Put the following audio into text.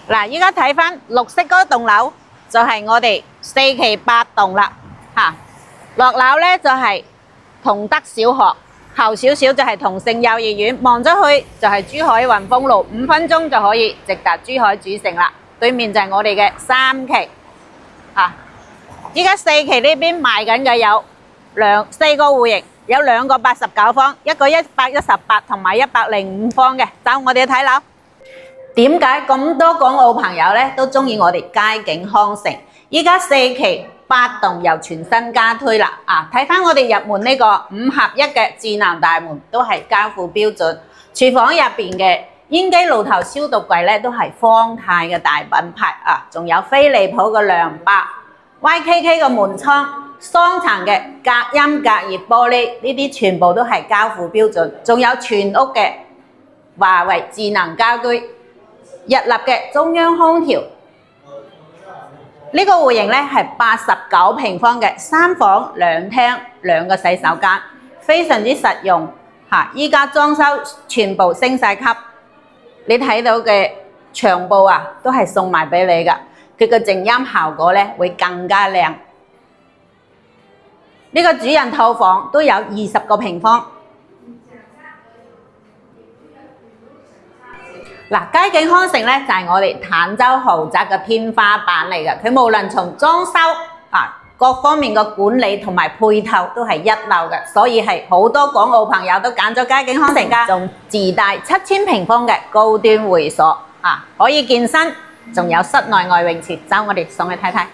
嗱，依家睇翻綠色嗰棟樓就係我哋4期8棟啦，嚇。落樓咧就係同德小學，後少少就係同盛幼兒園，望咗去就係珠海雲峰路，5分鐘就可以直達珠海主城啦。對面就係我哋嘅3期，嚇。依家4期呢邊賣緊嘅有4個戶型，有2個89方，一個118同埋105方嘅。走，我哋去睇樓。點解咁多港澳朋友咧都中意我哋佳景康城？依家4期8棟又全新加推啦！睇翻我哋入門呢個5合1嘅智能大門，都係交付標準。廚房入邊嘅煙機爐頭消毒櫃咧，都係方太嘅大品牌啊！仲有飛利浦嘅涼白、YKK 嘅門窗、雙層嘅隔音隔熱玻璃，呢啲全部都係交付標準。仲有全屋嘅華為智能家居。日立嘅中央空調，呢個戶型咧係89平方嘅3房2廳2個洗手間，非常之實用嚇。依家裝修全部升晒級，你睇到嘅牆布啊都係送埋俾你㗎，佢個靜音效果咧會更加靚。呢個主人套房都有20個平方。嗱，佳景康城咧就係我哋坦洲豪宅嘅天花板嚟嘅，佢無論從裝修各方面嘅管理同埋配套都係一流嘅，所以係好多港澳朋友都揀咗佳景康城㗎，仲自帶7000平方嘅高端會所可以健身，仲有室內外泳池。走，我哋上去睇睇。